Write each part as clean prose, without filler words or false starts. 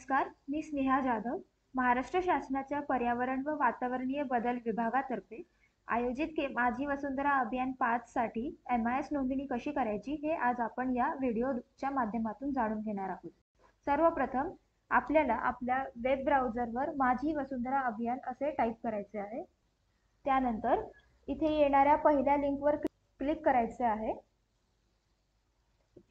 नमस्कार, मी स्नेहा जाधव. महाराष्ट्र शासनाच्या पर्यावरण व वातावरणीय बदल विभागातर्फे आयोजित माझी वसुंधरा अभियान 5 साठी MIS नोंदणी कशी करायची हे आज आपण या व्हिडिओच्या माध्यमातून जाणून घेणार आहोत. सर्वप्रथम आपल्याला आपल्या वेब ब्राउझरवर माझी वसुंधरा अभियान असे टाईप करायचे आहे. त्यानंतर इथे येणाऱ्या पहिल्या लिंकवर क्लिक करायचे आहे.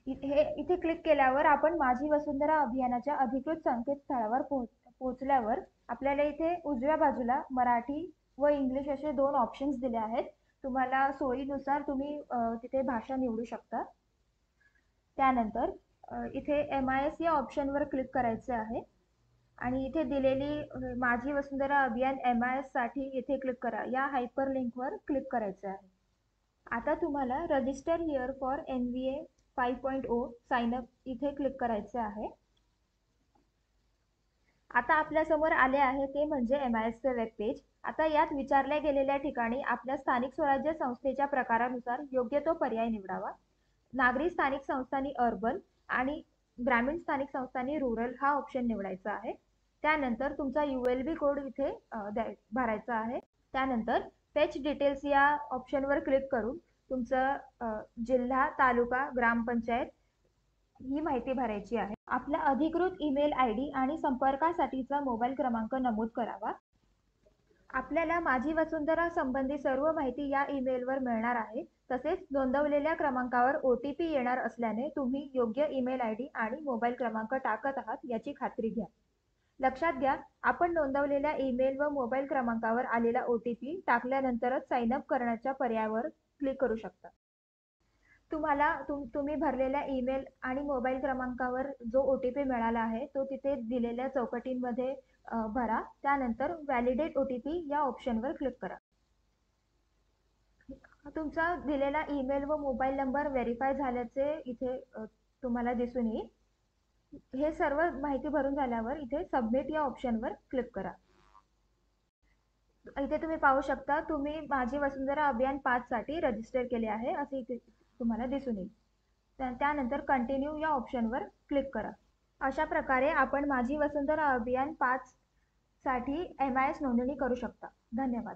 इथे क्लिक केल्यावर आपण माझी वसुंधरा अभियानाच्या अधिकृत संकेतस्थळावर पोहोचल्यावर आपल्याला इथे उजव्या बाजूला मराठी व इंग्लिश असे दोन ऑप्शन्स दिले आहेत. तुम्हाला सोयीनुसार तुम्ही तिथे भाषा निवडू शकता. त्यानंतर इथे MIS या ऑप्शनवर क्लिक करायचे आहे आणि इथे दिलेली माझी वसुंधरा अभियान MIS साठी इथे क्लिक करा या हायपर लिंकवर क्लिक करायचे आहे. आता तुम्हाला register here for NVA 5.0 sign up इथे क्लिक करायचे आहे. आता आपल्या समोर आले आहे ते म्हणजे MIS चे वेब पेज. आता यात विचारल्या गेलेल्या ठिकाणी आपल्या स्थानिक स्वराज्य संस्थेच्या प्रकारानुसार योग्य तो पर्याय निवडावा. नागरी स्थानिक संस्थांनी अर्बन आणि ग्रामीण स्थानिक संस्थांनी रुरल हा ऑप्शन निवडायचा आहे. त्यानंतर तुमचा ULB कोड इथे भरायचा आहे. त्यानंतर फेच डिटेल्स या ऑप्शनवर क्लिक करून तुमचं जिल्हा, तालुका, ग्रामपंचायत ही माहिती भरायची आहे. आपला अधिकृत ईमेल ID आणि संपर्कासाठीचा मोबाईल क्रमांक नमूद करावा. आपल्याला माझी वसुंधरा संबंधी सर्व माहिती या ईमेलवर मिळणार आहे. तसेच नोंदवलेल्या क्रमांकावर OTP येणार असल्याने तुम्ही योग्य ईमेल ID आणि मोबाईल क्रमांक टाकत आहात याची खात्री घ्या. लक्षात घ्या, आपण नोंदवलेल्या ईमेल व मोबाईल क्रमांकावर आलेला OTP टाकल्यानंतरच साइन अप करण्याच्या पर्यायावर क्लिक करू शकता. तुम्ही भरलेल्या ईमेल आणि मोबाईल क्रमांकावर जो OTP मिळाला आहे तो तिथे दिलेल्या चौकटींमध्ये भरा. त्यानंतर व्हॅलिडेट OTP या ऑप्शनवर क्लिक करा. तुमचा दिलेला ईमेल व मोबाईल नंबर व्हेरीफाय झाल्याचे इथे तुम्हाला दिसून येईल. हे सर्व माहिती भरून झाल्यावर इथे सबमिट या ऑप्शनवर क्लिक करा. इथे तुम्ही पाहू शकता तुम्ही माझी वसुंधरा अभियान 5 साठी रजिस्टर केले आहे असे इथे तुम्हाला दिसून येईल. त्यानंतर कंटिन्यू या ऑप्शनवर क्लिक करा. अशा प्रकारे आपण माझी वसुंधरा अभियान 5 साठी MIS नोंदणी करू शकता. धन्यवाद.